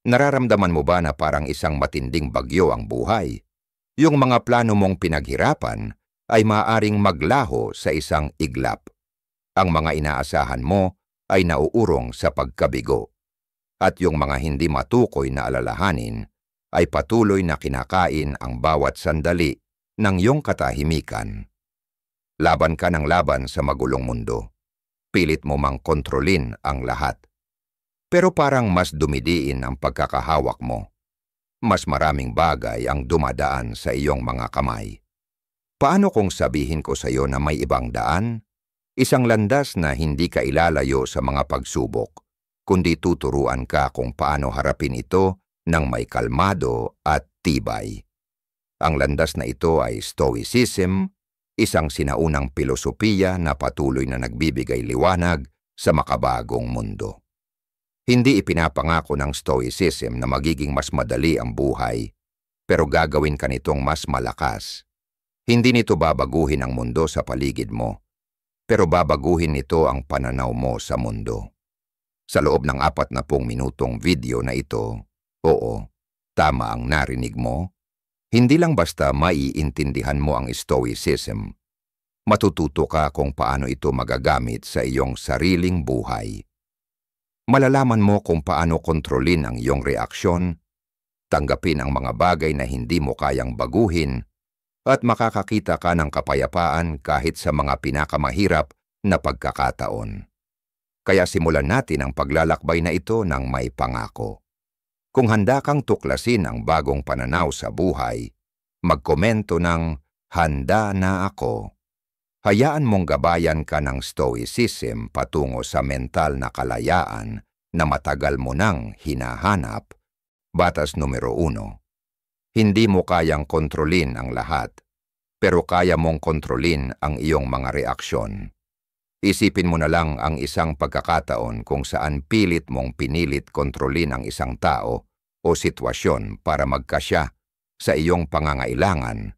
Nararamdaman mo ba na parang isang matinding bagyo ang buhay? Yung mga plano mong pinaghirapan ay maaaring maglaho sa isang iglap. Ang mga inaasahan mo ay nauurong sa pagkabigo. At yung mga hindi matukoy na alalahanin ay patuloy na kinakain ang bawat sandali ng iyong katahimikan. Laban ka ng laban sa magulong mundo. Pilit mo mang kontrolin ang lahat. Pero parang mas dumidiin ang pagkakahawak mo. Mas maraming bagay ang dumadaan sa iyong mga kamay. Paano kung sabihin ko sa iyo na may ibang daan? Isang landas na hindi ka ilalayo sa mga pagsubok, kundi tuturuan ka kung paano harapin ito ng may kalmado at tibay. Ang landas na ito ay Stoicism, isang sinaunang pilosopiya na patuloy na nagbibigay liwanag sa makabagong mundo. Hindi ipinapangako ng Stoicism na magiging mas madali ang buhay, pero gagawin ka nitong mas malakas. Hindi nito babaguhin ang mundo sa paligid mo, pero babaguhin nito ang pananaw mo sa mundo. Sa loob ng 40 minutong video na ito, oo, tama ang narinig mo, hindi lang basta maiintindihan mo ang Stoicism, matututo ka kung paano ito magagamit sa iyong sariling buhay. Malalaman mo kung paano kontrolin ang iyong reaksyon, tanggapin ang mga bagay na hindi mo kayang baguhin, at makakakita ka ng kapayapaan kahit sa mga pinakamahirap na pagkakataon. Kaya simulan natin ang paglalakbay na ito ng may pangako. Kung handa kang tuklasin ang bagong pananaw sa buhay, magkomento ng "Handa na ako." Hayaan mong gabayan ka ng Stoicism patungo sa mental na kalayaan na matagal mo nang hinahanap. Batas numero 1. Hindi mo kayang kontrolin ang lahat, pero kaya mong kontrolin ang iyong mga reaksyon. Isipin mo na lang ang isang pagkakataon kung saan pilit mong pinilit kontrolin ang isang tao o sitwasyon para magkasya sa iyong pangangailangan.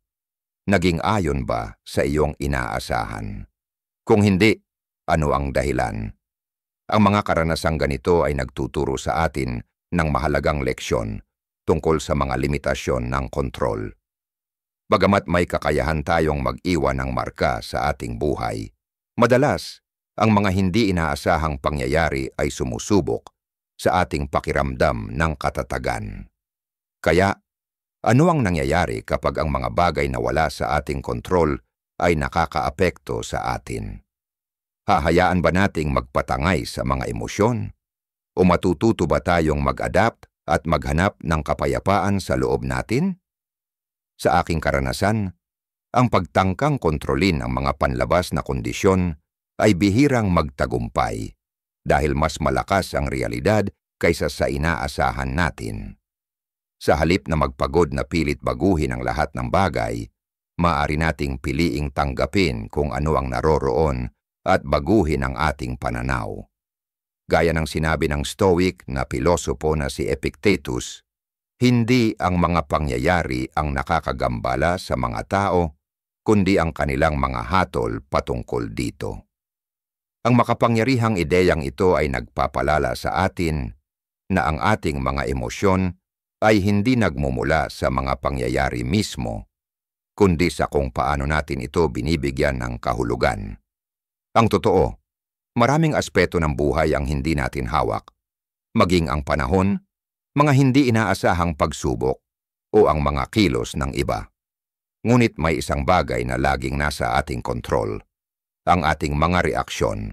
Naging ayon ba sa iyong inaasahan? Kung hindi, ano ang dahilan? Ang mga karanasang ganito ay nagtuturo sa atin ng mahalagang leksyon tungkol sa mga limitasyon ng kontrol. Bagamat may kakayahan tayong mag-iwan ng marka sa ating buhay, madalas, ang mga hindi inaasahang pangyayari ay sumusubok sa ating pakiramdam ng katatagan. Kaya, ano ang nangyayari kapag ang mga bagay na wala sa ating kontrol ay nakakaapekto sa atin? Hahayaan ba nating magpatangay sa mga emosyon? O matututo ba tayong mag-adapt at maghanap ng kapayapaan sa loob natin? Sa aking karanasan, ang pagtangkang kontrolin ang mga panlabas na kondisyon ay bihirang magtagumpay dahil mas malakas ang realidad kaysa sa inaasahan natin. Sa halip na magpagod na pilit baguhin ang lahat ng bagay, maaari nating piliing tanggapin kung ano ang naroroon at baguhin ang ating pananaw. Gaya ng sinabi ng Stoic na pilosopo na si Epictetus, hindi ang mga pangyayari ang nakakagambala sa mga tao, kundi ang kanilang mga hatol patungkol dito. Ang makapangyarihang ideyang ito ay nagpapalala sa atin na ang ating mga emosyon ay hindi nagmumula sa mga pangyayari mismo, kundi sa kung paano natin ito binibigyan ng kahulugan. Ang totoo, maraming aspeto ng buhay ang hindi natin hawak, maging ang panahon, mga hindi inaasahang pagsubok, o ang mga kilos ng iba. Ngunit may isang bagay na laging nasa ating kontrol, ang ating mga reaksyon.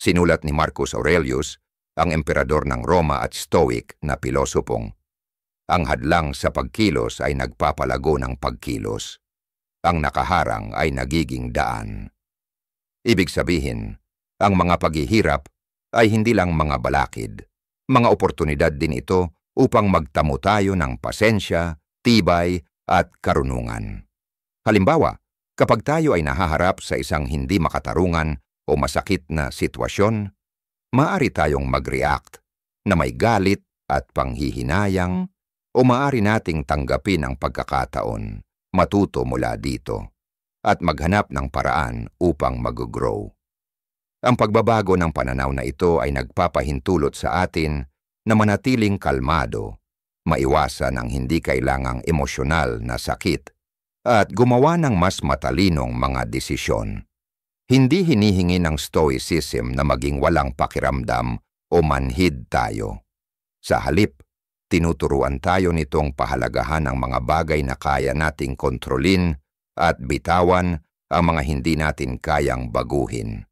Sinulat ni Marcus Aurelius, ang emperador ng Roma at Stoic na pilosopong, ang hadlang sa pagkilos ay nagpapalago ng pagkilos. Ang nakaharang ay nagiging daan. Ibig sabihin, ang mga paghihirap ay hindi lang mga balakid, mga oportunidad din ito upang magtamo tayo ng pasensya, tibay at karunungan. Halimbawa, kapag tayo ay nahaharap sa isang hindi makatarungan o masakit na sitwasyon, maaari tayong mag-react na may galit at panghihinayang o maaari nating tanggapin ang pagkakataon, matuto mula dito, at maghanap ng paraan upang mag-grow. Ang pagbabago ng pananaw na ito ay nagpapahintulot sa atin na manatiling kalmado, maiwasan ang hindi kailangang emosyonal na sakit, at gumawa ng mas matalinong mga desisyon. Hindi hinihingi ng Stoicism na maging walang pakiramdam o manhid tayo. Sa halip, tinuturuan tayo nitong pahalagahan ang mga bagay na kaya nating kontrolin at bitawan ang mga hindi natin kayang baguhin.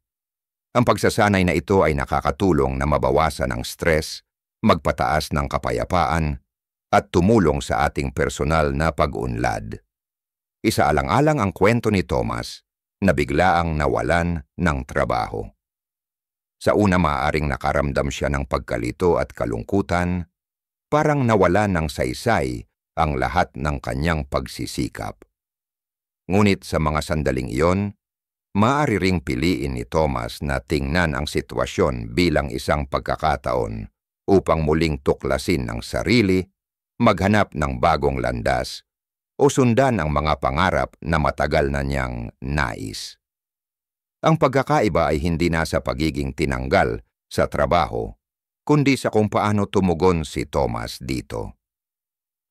Ang pagsasanay na ito ay nakakatulong na mabawasan ang stress, magpataas ng kapayapaan, at tumulong sa ating personal na pag-unlad. Isaalang-alang ang kwento ni Thomas na biglaang nawalan ng trabaho. Sa una maaaring nakaramdam siya ng pagkalito at kalungkutan, parang nawala ng saysay ang lahat ng kanyang pagsisikap. Ngunit sa mga sandaling iyon, maaari ring piliin ni Thomas na tingnan ang sitwasyon bilang isang pagkakataon upang muling tuklasin ang sarili, maghanap ng bagong landas, o sundan ang mga pangarap na matagal na niyang nais. Ang pagkakaiba ay hindi na sa pagiging tinanggal sa trabaho, kundi sa kung paano tumugon si Thomas dito.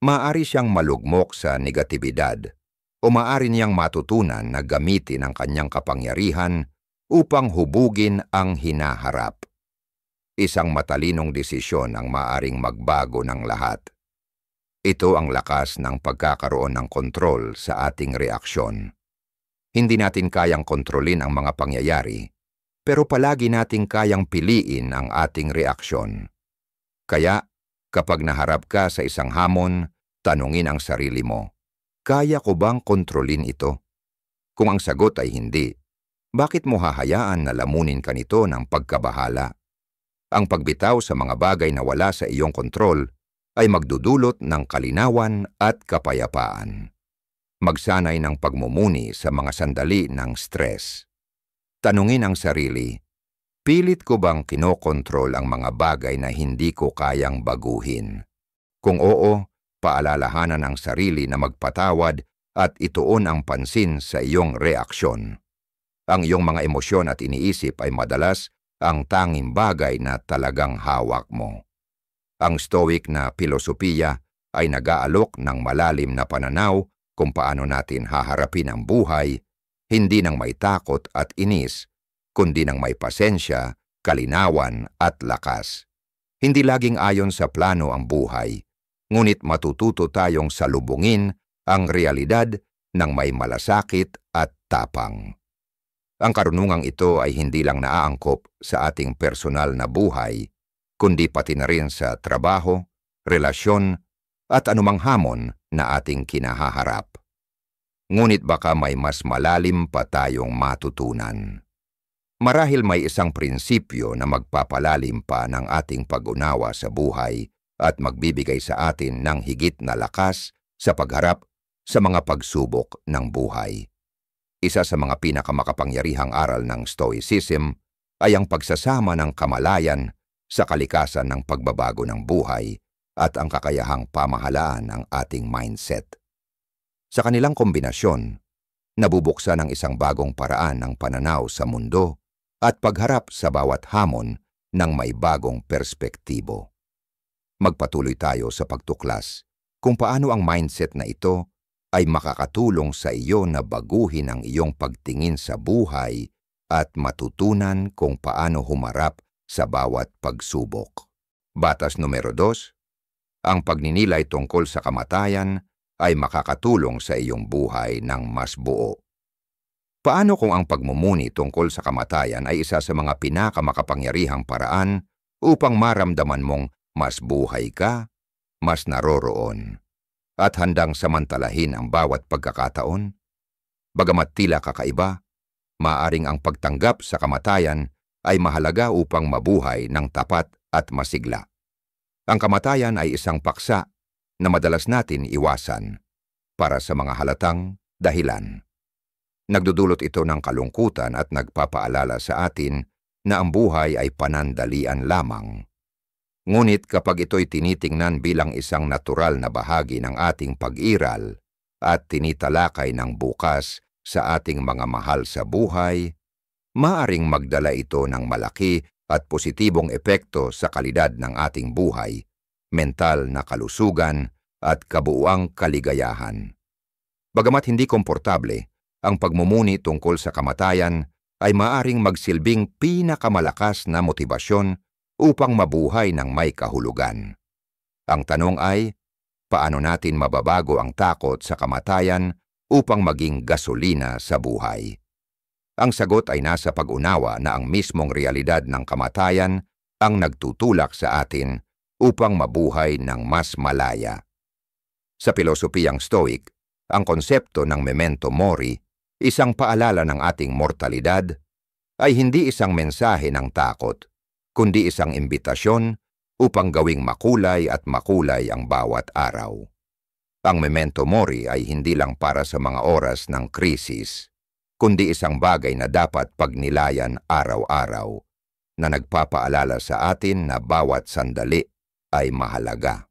Maaari siyang malugmok sa negatibidad, o maaari niyang matutunan na gamitin ang kanyang kapangyarihan upang hubugin ang hinaharap. Isang matalinong desisyon ang maaaring magbago ng lahat. Ito ang lakas ng pagkakaroon ng kontrol sa ating reaksyon. Hindi natin kayang kontrolin ang mga pangyayari, pero palagi nating kayang piliin ang ating reaksyon. Kaya, kapag naharap ka sa isang hamon, tanungin ang sarili mo, kaya ko bang kontrolin ito? Kung ang sagot ay hindi, bakit mo hahayaan na lamunin ka nito ng pagkabahala? Ang pagbitaw sa mga bagay na wala sa iyong kontrol ay magdudulot ng kalinawan at kapayapaan. Magsanay ng pagmumuni sa mga sandali ng stress. Tanungin ang sarili, pilit ko bang kinokontrol ang mga bagay na hindi ko kayang baguhin? Kung oo, paalalahanan ang sarili na magpatawad at ituon ang pansin sa iyong reaksyon. Ang iyong mga emosyon at iniisip ay madalas ang tanging bagay na talagang hawak mo. Ang Stoic na filosofiya ay nag-aalok ng malalim na pananaw kung paano natin haharapin ang buhay, hindi ng may takot at inis, kundi ng may pasensya, kalinawan at lakas. Hindi laging ayon sa plano ang buhay, ngunit matututo tayong salubungin ang realidad ng may malasakit at tapang. Ang karunungang ito ay hindi lang naaangkop sa ating personal na buhay, kundi pati na rin sa trabaho, relasyon, at anumang hamon na ating kinahaharap. Ngunit baka may mas malalim pa tayong matutunan. Marahil may isang prinsipyo na magpapalalim pa ng ating pag-unawa sa buhay at magbibigay sa atin ng higit na lakas sa pagharap sa mga pagsubok ng buhay. Isa sa mga pinakamakapangyarihang aral ng Stoicism ay ang pagsasama ng kamalayan sa kalikasan ng pagbabago ng buhay at ang kakayahang pamahalaan ng ating mindset. Sa kanilang kombinasyon, nabubuksan ang isang bagong paraan ng pananaw sa mundo at pagharap sa bawat hamon ng may bagong perspektibo. Magpatuloy tayo sa pagtuklas kung paano ang mindset na ito ay makakatulong sa iyo na baguhin ang iyong pagtingin sa buhay at matutunan kung paano humarap sa bawat pagsubok. Batas numero 2, ang pagninilay tungkol sa kamatayan ay makakatulong sa iyong buhay ng mas buo. Paano kung ang pagmumuni tungkol sa kamatayan ay isa sa mga pinakamakapangyarihang paraan upang maramdaman mong mas buhay ka, mas naroroon, at handang samantalahin ang bawat pagkakataon? Bagamat tila kakaiba, maaaring ang pagtanggap sa kamatayan ay mahalaga upang mabuhay ng tapat at masigla. Ang kamatayan ay isang paksa na madalas natin iwasan para sa mga halatang dahilan. Nagdudulot ito ng kalungkutan at nagpapaalala sa atin na ang buhay ay panandalian lamang. Ngunit kapag ito'y tinitingnan bilang isang natural na bahagi ng ating pag-iral at tinitalakay ng bukas sa ating mga mahal sa buhay, maaring magdala ito ng malaki at positibong epekto sa kalidad ng ating buhay, mental na kalusugan at kabuuang kaligayahan. Bagamat hindi komportable, ang pagmumuni tungkol sa kamatayan ay maaring magsilbing pinakamalakas na motibasyon upang mabuhay ng may kahulugan. Ang tanong ay, paano natin mababago ang takot sa kamatayan upang maging gasolina sa buhay? Ang sagot ay nasa pag-unawa na ang mismong realidad ng kamatayan ang nagtutulak sa atin upang mabuhay ng mas malaya. Sa pilosopiyang Stoic, ang konsepto ng memento mori, isang paalala ng ating mortalidad, ay hindi isang mensahe ng takot, kundi isang imbitasyon upang gawing makulay at makulay ang bawat araw. Ang memento mori ay hindi lang para sa mga oras ng krisis, kundi isang bagay na dapat pagnilayan araw-araw, na nagpapaalala sa atin na bawat sandali ay mahalaga.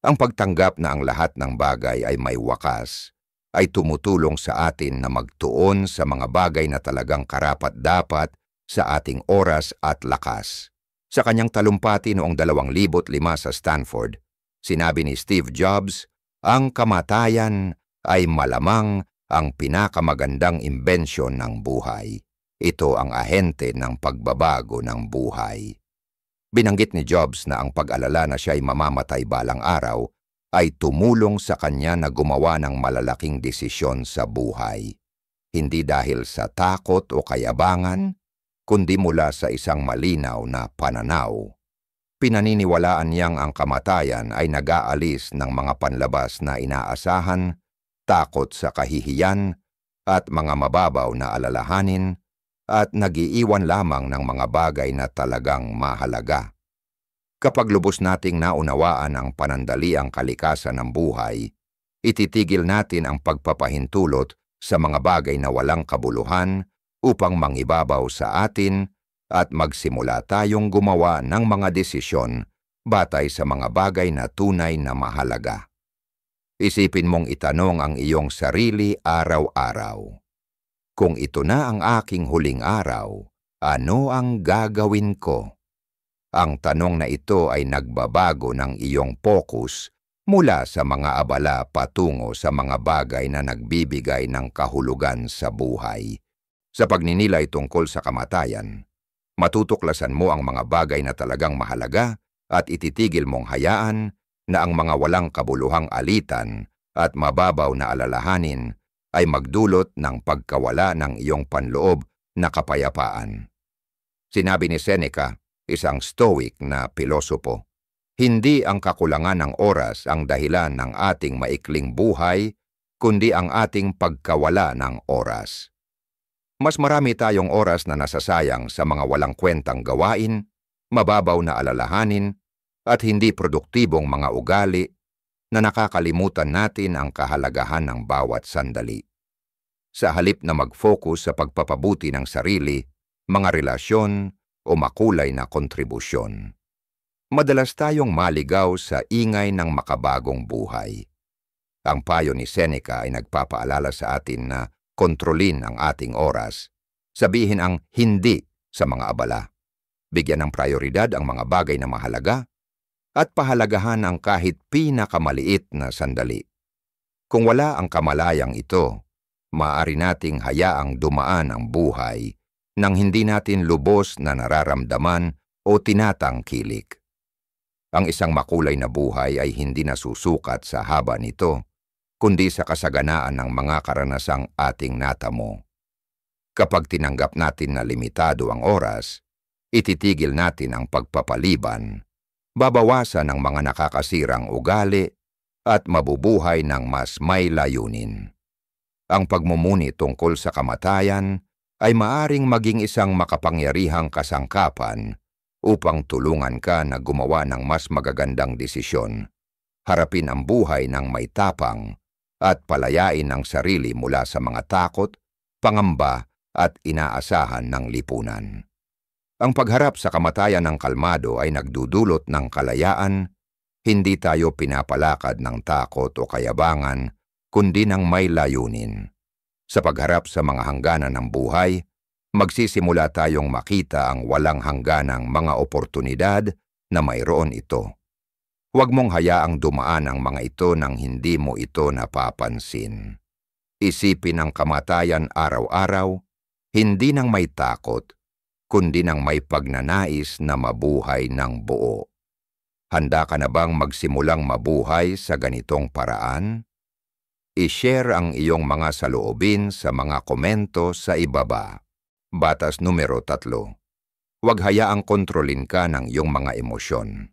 Ang pagtanggap na ang lahat ng bagay ay may wakas ay tumutulong sa atin na magtuon sa mga bagay na talagang karapat-dapat sa ating oras at lakas. Sa kanyang talumpati noong 2005 sa Stanford, sinabi ni Steve Jobs, ang kamatayan ay malamang ang pinakamagandang imbensyon ng buhay. Ito ang ahente ng pagbabago ng buhay. Binanggit ni Jobs na ang pag-alala na siya ay mamamatay balang araw ay tumulong sa kanya na gumawa ng malalaking desisyon sa buhay. Hindi dahil sa takot o kayabangan, kundi mula sa isang malinaw na pananaw. Pinaniniwalaan niyang ang kamatayan ay nag-aalis ng mga panlabas na inaasahan, takot sa kahihiyan, at mga mababaw na alalahanin, at nag-iiwan lamang ng mga bagay na talagang mahalaga. Kapag lubos nating naunawaan ang panandaliang kalikasan ng buhay, ititigil natin ang pagpapahintulot sa mga bagay na walang kabuluhan upang mangibabaw sa atin at magsimula tayong gumawa ng mga desisyon batay sa mga bagay na tunay na mahalaga. Isipin mong itanong ang iyong sarili araw-araw. Kung ito na ang aking huling araw, ano ang gagawin ko? Ang tanong na ito ay nagbabago ng iyong focus mula sa mga abala patungo sa mga bagay na nagbibigay ng kahulugan sa buhay. Sa pagninilay tungkol sa kamatayan, matutuklasan mo ang mga bagay na talagang mahalaga at ititigil mong hayaan na ang mga walang kabuluhang alitan at mababaw na alalahanin ay magdulot ng pagkawala ng iyong panloob na kapayapaan. Sinabi ni Seneca, isang Stoic na pilosopo, hindi ang kakulangan ng oras ang dahilan ng ating maikling buhay, kundi ang ating pagkawala ng oras. Mas marami tayong oras na nasasayang sa mga walang kwentang gawain, mababaw na alalahanin, at hindi produktibong mga ugali na nakakalimutan natin ang kahalagahan ng bawat sandali. Sa halip na mag-focus sa pagpapabuti ng sarili, mga relasyon o makulay na kontribusyon, madalas tayong maligaw sa ingay ng makabagong buhay. Ang payo ni Seneca ay nagpapaalala sa atin na kontrolin ang ating oras, sabihin ang hindi sa mga abala, bigyan ng prioridad ang mga bagay na mahalaga, at pahalagahan ang kahit pinakamaliit na sandali. Kung wala ang kamalayang ito, maaari nating hayaang dumaan ang buhay nang hindi natin lubos na nararamdaman o tinatangkilik. Ang isang makulay na buhay ay hindi nasusukat sa haba nito, kundi sa kasaganaan ng mga karanasang ating natamo. Kapag tinanggap natin na limitado ang oras, ititigil natin ang pagpapaliban, babawasan ang mga nakakasirang ugali at mabubuhay ng mas may layunin. Ang pagmumuni tungkol sa kamatayan ay maaring maging isang makapangyarihang kasangkapan upang tulungan ka na gumawa ng mas magagandang desisyon, harapin ang buhay ng may tapang at palayain ang sarili mula sa mga takot, pangamba at inaasahan ng lipunan. Ang pagharap sa kamatayan ng kalmado ay nagdudulot ng kalayaan, hindi tayo pinapalakad ng takot o kayabangan, kundi ng may layunin. Sa pagharap sa mga hangganan ng buhay, magsisimula tayong makita ang walang hangganang mga oportunidad na mayroon ito. Huwag mong hayaang dumaan ang mga ito nang hindi mo ito napapansin. Isipin ang kamatayan araw-araw, hindi nang may takot, kundi nang may pagnanais na mabuhay ng buo. Handa ka na bang magsimulang mabuhay sa ganitong paraan? I-share ang iyong mga saloobin sa mga komento sa ibaba. Batas numero 3. Huwag hayaang kontrolin ka ng iyong mga emosyon.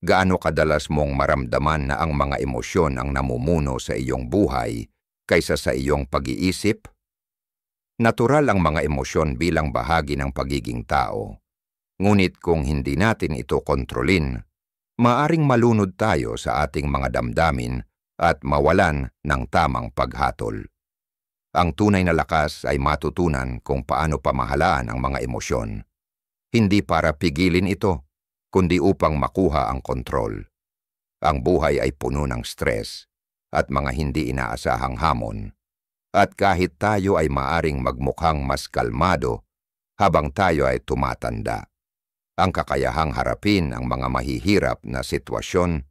Gaano kadalas mong maramdaman na ang mga emosyon ang namumuno sa iyong buhay kaysa sa iyong pag-iisip? Natural ang mga emosyon bilang bahagi ng pagiging tao. Ngunit kung hindi natin ito kontrolin, maaring malunod tayo sa ating mga damdamin at mawalan ng tamang paghatol. Ang tunay na lakas ay matutunan kung paano pamahalaan ang mga emosyon. Hindi para pigilin ito, kundi upang makuha ang kontrol. Ang buhay ay puno ng stress at mga hindi inaasahang hamon. At kahit tayo ay maaring magmukhang mas kalmado habang tayo ay tumatanda, ang kakayahang harapin ang mga mahihirap na sitwasyon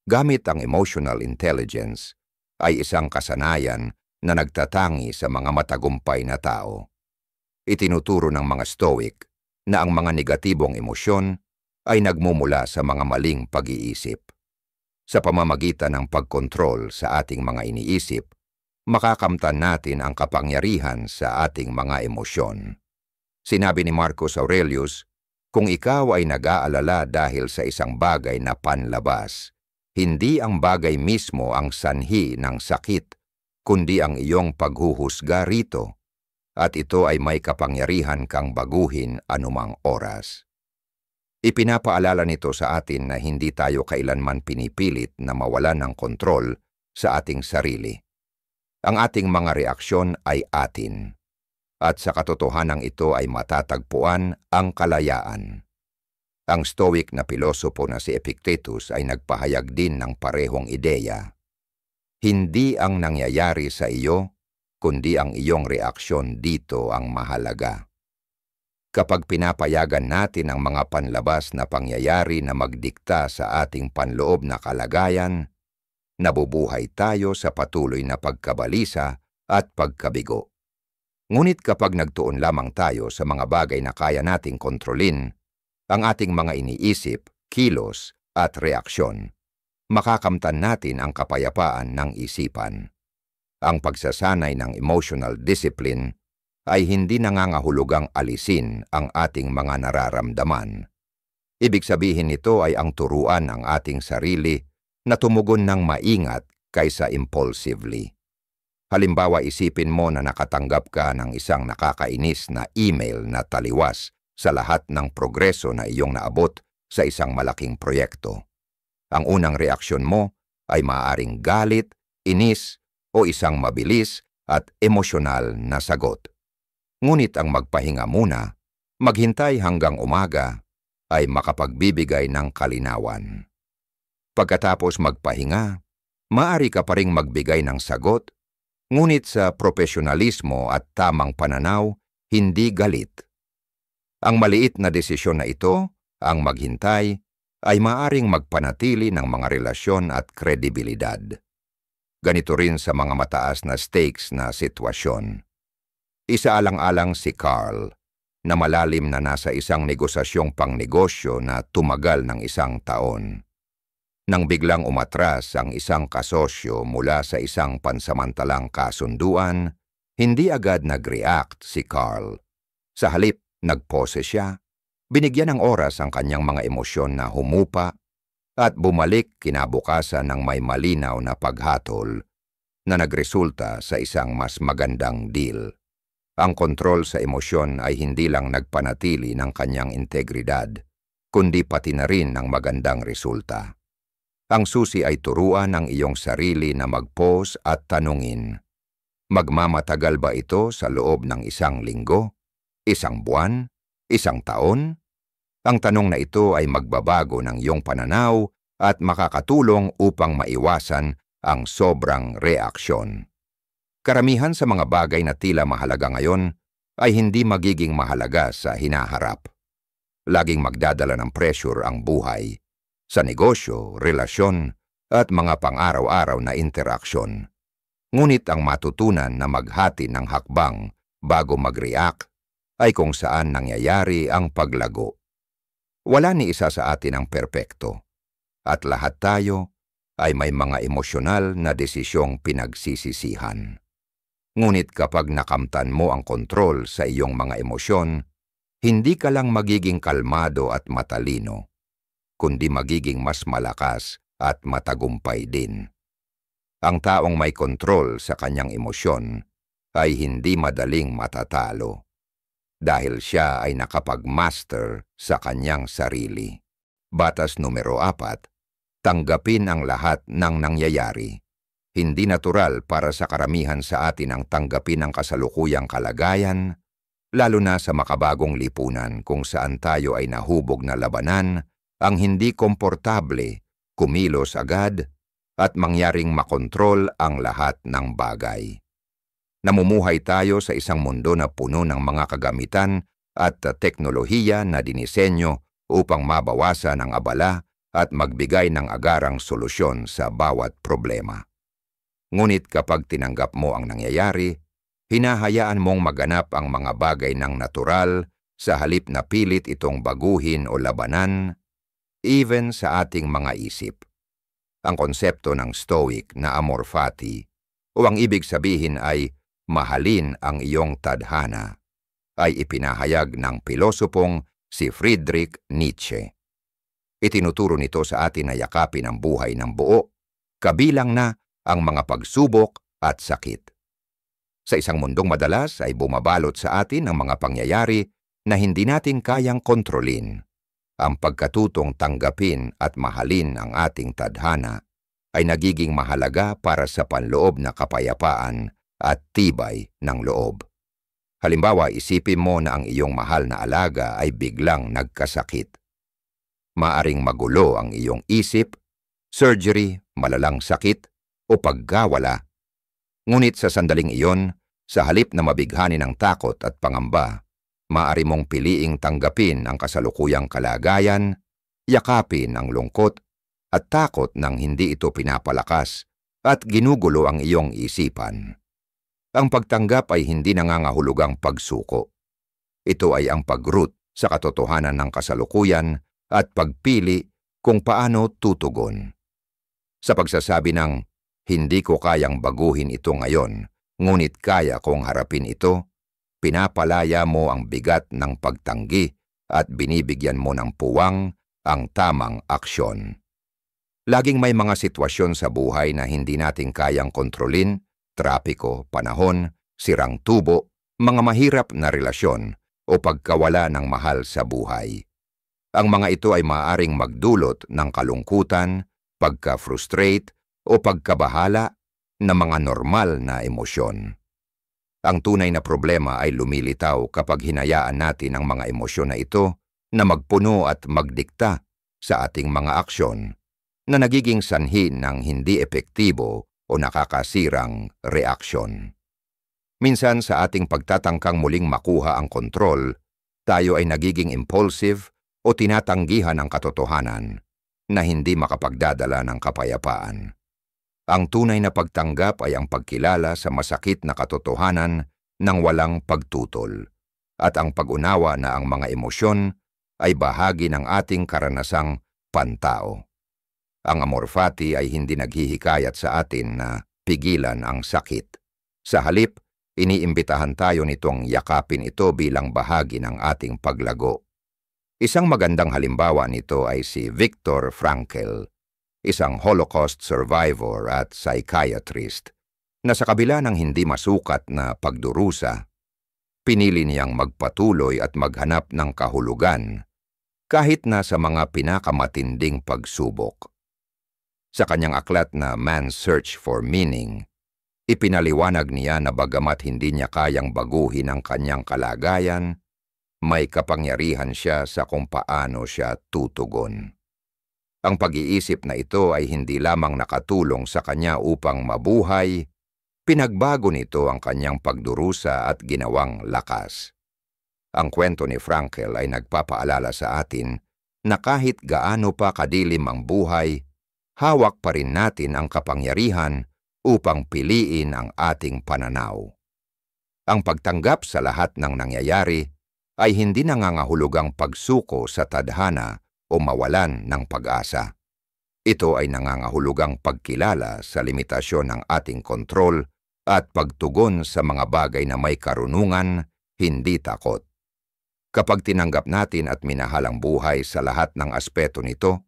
gamit ang emotional intelligence ay isang kasanayan na nagtatangi sa mga matagumpay na tao. Itinuturo ng mga Stoic na ang mga negatibong emosyon ay nagmumula sa mga maling pag-iisip. Sa pamamagitan ng pagkontrol sa ating mga iniisip, makakamtan natin ang kapangyarihan sa ating mga emosyon. Sinabi ni Marcus Aurelius, kung ikaw ay nag-aalala dahil sa isang bagay na panlabas, hindi ang bagay mismo ang sanhi ng sakit, kundi ang iyong paghuhusga rito, at ito ay may kapangyarihan kang baguhin anumang oras. Ipinapaalala nito sa atin na hindi tayo kailanman pinipilit na mawalan ng kontrol sa ating sarili. Ang ating mga reaksyon ay atin, at sa katotohanan ito ay matatagpuan ang kalayaan. Ang Stoic na pilosopo na si Epictetus ay nagpahayag din ng parehong ideya. Hindi ang nangyayari sa iyo, kundi ang iyong reaksyon dito ang mahalaga. Kapag pinapayagan natin ang mga panlabas na pangyayari na magdikta sa ating panloob na kalagayan, nabubuhay tayo sa patuloy na pagkabalisa at pagkabigo. Ngunit kapag nagtuon lamang tayo sa mga bagay na kaya nating kontrolin, ang ating mga iniisip, kilos at reaksyon, makakamtan natin ang kapayapaan ng isipan. Ang pagsasanay ng emotional discipline ay hindi nangangahulugang alisin ang ating mga nararamdaman. Ibig sabihin nito ay ang turuan ang ating sarili na tumugon ng maingat kaysa impulsively. Halimbawa, isipin mo na nakatanggap ka ng isang nakakainis na email na taliwas sa lahat ng progreso na iyong naabot sa isang malaking proyekto. Ang unang reaksyon mo ay maaaring galit, inis, o isang mabilis at emosyonal na sagot. Ngunit ang magpahinga muna, maghintay hanggang umaga, ay makapagbibigay ng kalinawan. Pagkatapos magpahinga, maaari ka pa ring magbigay ng sagot, ngunit sa profesionalismo at tamang pananaw, hindi galit. Ang maliit na desisyon na ito, ang maghintay, ay maaring magpanatili ng mga relasyon at kredibilidad. Ganito rin sa mga mataas na stakes na sitwasyon. Isaalang-alang si Carl, na malalim na nasa isang negosasyong pangnegosyo na tumagal ng 1 taon. Nang biglang umatras ang isang kasosyo mula sa isang pansamantalang kasunduan, hindi agad nag-react si Carl. Sa halip, nagpose siya, binigyan ng oras ang kanyang mga emosyon na humupa, at bumalik kinabukasan ng may malinaw na paghatol na nagresulta sa isang mas magandang deal. Ang kontrol sa emosyon ay hindi lang nagpanatili ng kanyang integridad, kundi pati na rin ng magandang resulta. Ang susi ay turuan ng iyong sarili na mag-pause at tanungin, magmamatagal ba ito sa loob ng 1 linggo, 1 buwan, 1 taon? Ang tanong na ito ay magbabago ng iyong pananaw at makakatulong upang maiwasan ang sobrang reaksyon. Karamihan sa mga bagay na tila mahalaga ngayon ay hindi magiging mahalaga sa hinaharap. Laging magdadala ng pressure ang buhay sa negosyo, relasyon, at mga pang-araw-araw na interaksyon. Ngunit ang matutunan na maghati ng hakbang bago mag-react ay kung saan nangyayari ang paglago. Wala ni isa sa atin ang perpekto, at lahat tayo ay may mga emosyonal na desisyong pinagsisisihan. Ngunit kapag nakamtan mo ang kontrol sa iyong mga emosyon, hindi ka lang magiging kalmado at matalino, kundi magiging mas malakas at matagumpay din. Ang taong may kontrol sa kanyang emosyon ay hindi madaling matatalo dahil siya ay nakapag-master sa kanyang sarili. Batas numero 4, tanggapin ang lahat ng nangyayari. Hindi natural para sa karamihan sa atin ang tanggapin ang kasalukuyang kalagayan, lalo na sa makabagong lipunan kung saan tayo ay nahubog na labanan ang hindi komportable, kumilos agad, at mangyaring makontrol ang lahat ng bagay. Namumuhay tayo sa isang mundo na puno ng mga kagamitan at teknolohiya na dinisenyo upang mabawasan ang abala at magbigay ng agarang solusyon sa bawat problema. Ngunit kapag tinanggap mo ang nangyayari, hinahayaan mong maganap ang mga bagay ng natural sa halip na pilit itong baguhin o labanan, even sa ating mga isip. Ang konsepto ng Stoic na amor fati, o ang ibig sabihin ay mahalin ang iyong tadhana, ay ipinahayag ng pilosopong si Friedrich Nietzsche. Itinuturo nito sa atin na yakapin ang buhay ng buo, kabilang na ang mga pagsubok at sakit. Sa isang mundong madalas ay bumabalot sa atin ang mga pangyayari na hindi natin kayang kontrolin. Ang pagkatutong tanggapin at mahalin ang ating tadhana ay nagiging mahalaga para sa panloob na kapayapaan at tibay ng loob. Halimbawa, isipin mo na ang iyong mahal na alaga ay biglang nagkasakit. Maaring magulo ang iyong isip, surgery, malalang sakit, o pagkawala. Ngunit sa sandaling iyon, sa halip na mabighani ng takot at pangamba, maaari mong piliing tanggapin ang kasalukuyang kalagayan, yakapin ang lungkot at takot nang hindi ito pinapalakas at ginugulo ang iyong isipan. Ang pagtanggap ay hindi nangangahulugang pagsuko. Ito ay ang pag-root sa katotohanan ng kasalukuyan at pagpili kung paano tutugon. Sa pagsasabi ng, hindi ko kayang baguhin ito ngayon, ngunit kaya kong harapin ito, pinapalaya mo ang bigat ng pagtanggi at binibigyan mo ng puwang ang tamang aksyon. Laging may mga sitwasyon sa buhay na hindi natin kayang kontrolin, trapiko, panahon, sirang tubo, mga mahirap na relasyon o pagkawala ng mahal sa buhay. Ang mga ito ay maaaring magdulot ng kalungkutan, pagka-frustrate o pagkabahala na mga normal na emosyon. Ang tunay na problema ay lumilitaw kapag hinayaan natin ang mga emosyon na ito na magpuno at magdikta sa ating mga aksyon na nagiging sanhi ng hindi epektibo o nakakasirang reaksyon. Minsan sa ating pagtatangkang muling makuha ang kontrol, tayo ay nagiging impulsive o tinatanggihan ang katotohanan na hindi makapagdadala ng kapayapaan. Ang tunay na pagtanggap ay ang pagkilala sa masakit na katotohanan ng walang pagtutol at ang pag-unawa na ang mga emosyon ay bahagi ng ating karanasang pantao. Ang amor fati ay hindi naghihikayat sa atin na pigilan ang sakit. Sa halip, iniimbitahan tayo nitong yakapin ito bilang bahagi ng ating paglago. Isang magandang halimbawa nito ay si Viktor Frankl, isang Holocaust survivor at psychiatrist, na sa kabila ng hindi masukat na pagdurusa, pinili niyang magpatuloy at maghanap ng kahulugan kahit na sa mga pinakamatinding pagsubok. Sa kanyang aklat na Man's Search for Meaning, ipinaliwanag niya na bagamat hindi niya kayang baguhin ang kanyang kalagayan, may kapangyarihan siya sa kung paano siya tutugon. Ang pag-iisip na ito ay hindi lamang nakatulong sa kanya upang mabuhay, Pinagbago nito ang kanyang pagdurusa at ginawang lakas. Ang kwento ni Frankl ay nagpapaalala sa atin na kahit gaano pa kadilim ang buhay, hawak pa rin natin ang kapangyarihan upang piliin ang ating pananaw. Ang pagtanggap sa lahat ng nangyayari ay hindi nangangahulugang pagsuko sa tadhana o mawalan ng pag-asa. Ito ay nangangahulugang pagkilala sa limitasyon ng ating kontrol at pagtugon sa mga bagay na may karunungan, hindi takot. Kapag tinanggap natin at minahal ang buhay sa lahat ng aspeto nito,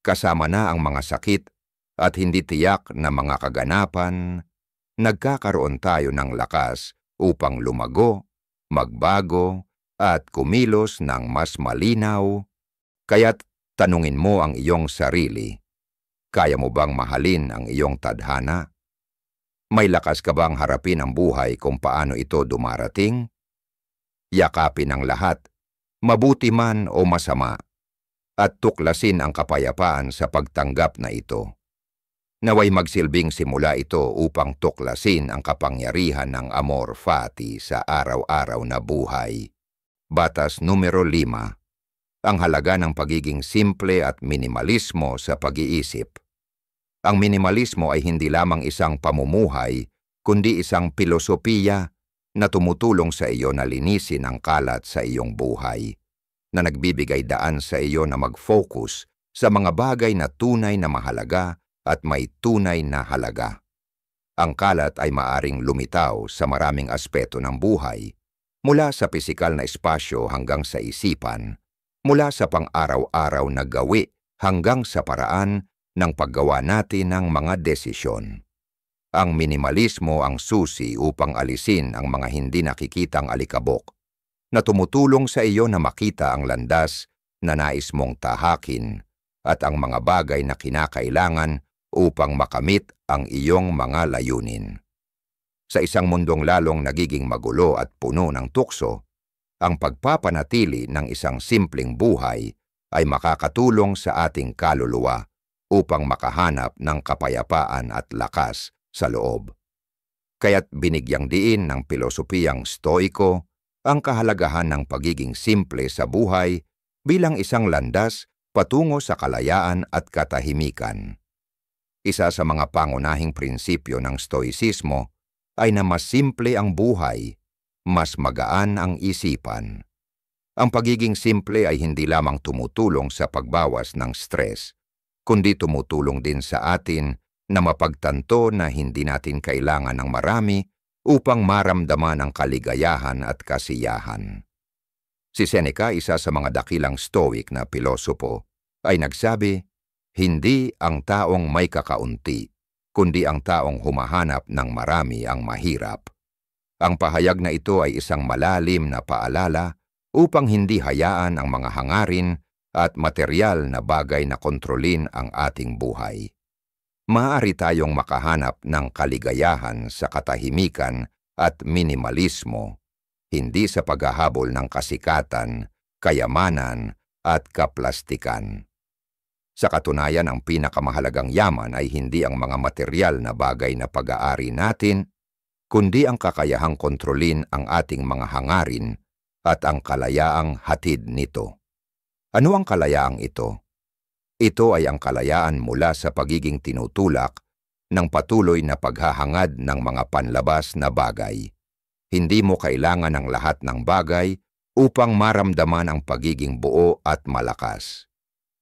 kasama na ang mga sakit at hindi tiyak na mga kaganapan, nagkakaroon tayo ng lakas upang lumago, magbago, at kumilos ng mas malinaw. Kaya't tanungin mo ang iyong sarili, kaya mo bang mahalin ang iyong tadhana? May lakas ka bang harapin ang buhay kung paano ito dumarating? Yakapin ang lahat, mabuti man o masama, at tuklasin ang kapayapaan sa pagtanggap na ito. Naway magsilbing simula ito upang tuklasin ang kapangyarihan ng amor fati sa araw-araw na buhay. Batas numero 5. Ang halaga ng pagiging simple at minimalismo sa pag-iisip. Ang minimalismo ay hindi lamang isang pamumuhay, kundi isang pilosopiya na tumutulong sa iyo na linisin ang kalat sa iyong buhay, na nagbibigay daan sa iyo na mag-focus sa mga bagay na tunay na mahalaga at may tunay na halaga. Ang kalat ay maaring lumitaw sa maraming aspeto ng buhay, mula sa pisikal na espasyo hanggang sa isipan, mula sa pang-araw-araw na gawi hanggang sa paraan ng paggawa natin ng mga desisyon. Ang minimalismo ang susi upang alisin ang mga hindi nakikitang alikabok, na tumutulong sa iyo na makita ang landas na nais mong tahakin at ang mga bagay na kinakailangan upang makamit ang iyong mga layunin. Sa isang mundong lalong nagiging magulo at puno ng tukso, ang pagpapanatili ng isang simpleng buhay ay makakatulong sa ating kaluluwa upang makahanap ng kapayapaan at lakas sa loob. Kaya't binigyang diin ng pilosopiyang Stoiko ang kahalagahan ng pagiging simple sa buhay bilang isang landas patungo sa kalayaan at katahimikan. Isa sa mga pangunahing prinsipyo ng Stoicismo ay na mas simple ang buhay, mas magaan ang isipan. Ang pagiging simple ay hindi lamang tumutulong sa pagbawas ng stress, kundi tumutulong din sa atin na mapagtanto na hindi natin kailangan ng marami upang maramdaman ang kaligayahan at kasiyahan. Si Seneca, isa sa mga dakilang Stoic na pilosopo, ay nagsabi, hindi ang taong may kakaunti, kundi ang taong humahanap ng marami ang mahirap. Ang pahayag na ito ay isang malalim na paalala upang hindi hayaan ang mga hangarin at materyal na bagay na kontrolin ang ating buhay. Maaari tayong makahanap ng kaligayahan sa katahimikan at minimalismo, hindi sa paghahabol ng kasikatan, kayamanan at kaplastikan. Sa katunayan, ang pinakamahalagang yaman ay hindi ang mga materyal na bagay na pag-aari natin, kundi ang kakayahang kontrolin ang ating mga hangarin at ang kalayaang hatid nito. Ano ang kalayaang ito? Ito ay ang kalayaan mula sa pagiging tinutulak ng patuloy na paghahangad ng mga panlabas na bagay. Hindi mo kailangan ng lahat ng bagay upang maramdaman ang pagiging buo at malakas.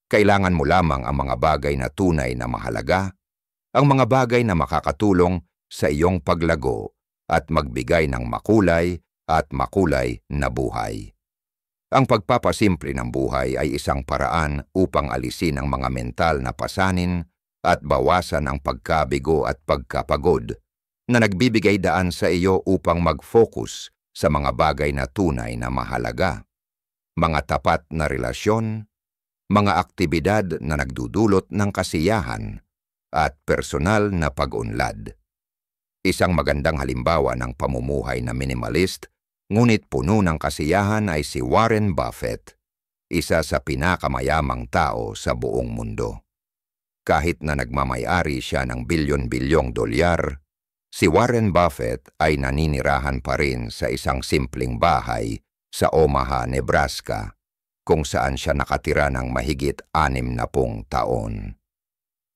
Kailangan mo lamang ang mga bagay na tunay na mahalaga, ang mga bagay na makakatulong sa iyong paglago at magbigay ng makulay at makulay na buhay. Ang pagpapasimple ng buhay ay isang paraan upang alisin ang mga mental na pasanin at bawasan ang pagkabigo at pagkapagod na nagbibigay daan sa iyo upang mag-focus sa mga bagay na tunay na mahalaga, mga tapat na relasyon, mga aktibidad na nagdudulot ng kasiyahan at personal na pag-unlad. Isang magandang halimbawa ng pamumuhay na minimalist ngunit puno ng kasiyahan ay si Warren Buffett, isa sa pinakamayamang tao sa buong mundo. Kahit na nagmamay-ari siya ng bilyon-bilyong dolyar, Si Warren Buffett ay naninirahan pa rin sa isang simpleng bahay sa Omaha, Nebraska, kung saan siya nakatira ng mahigit 60 taon.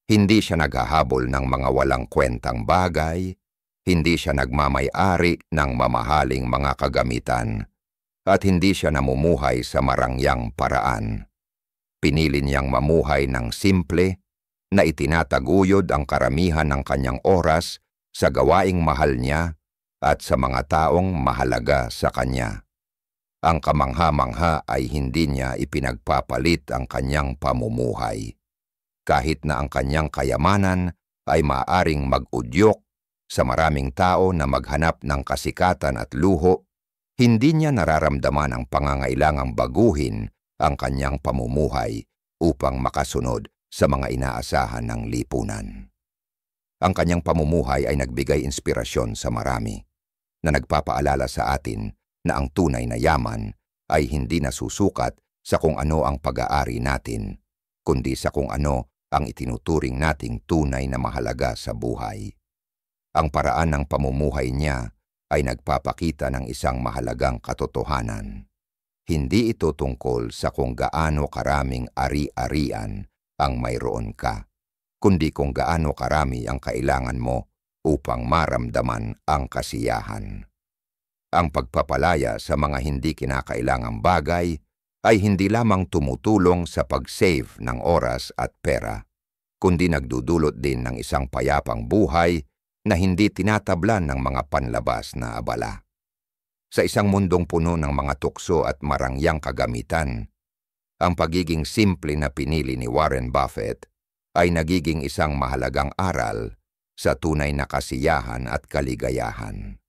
Hindi siya naghahabol ng mga walang kwentang bagay, hindi siya nagmamay-ari ng mamahaling mga kagamitan, at hindi siya namumuhay sa marangyang paraan. Pinili niyang mamuhay ng simple na itinataguyod ang karamihan ng kanyang oras sa gawaing mahal niya at sa mga taong mahalaga sa kanya. Ang kamangha-mangha ay hindi niya ipinagpapalit ang kanyang pamumuhay. Kahit na ang kanyang kayamanan ay maaaring mag-udyok sa maraming tao na maghanap ng kasikatan at luho, hindi niya nararamdaman ang pangangailangang baguhin ang kanyang pamumuhay upang makasunod sa mga inaasahan ng lipunan. Ang kanyang pamumuhay ay nagbigay inspirasyon sa marami, na nagpapaalala sa atin na ang tunay na yaman ay hindi nasusukat sa kung ano ang pag-aari natin, kundi sa kung ano ang itinuturing nating tunay na mahalaga sa buhay. Ang paraan ng pamumuhay niya ay nagpapakita ng isang mahalagang katotohanan. Hindi ito tungkol sa kung gaano karaming ari-arian ang mayroon ka, kundi kung gaano karami ang kailangan mo upang maramdaman ang kasiyahan. Ang pagpapalaya sa mga hindi kinakailangang bagay ay hindi lamang tumutulong sa pag-save ng oras at pera, kundi nagdudulot din ng isang payapang buhay na hindi tinatablan ng mga panlabas na abala. Sa isang mundong puno ng mga tukso at marangyang kagamitan, ang pagiging simple na pinili ni Warren Buffett ay nagiging isang mahalagang aral sa tunay na kasiyahan at kaligayahan.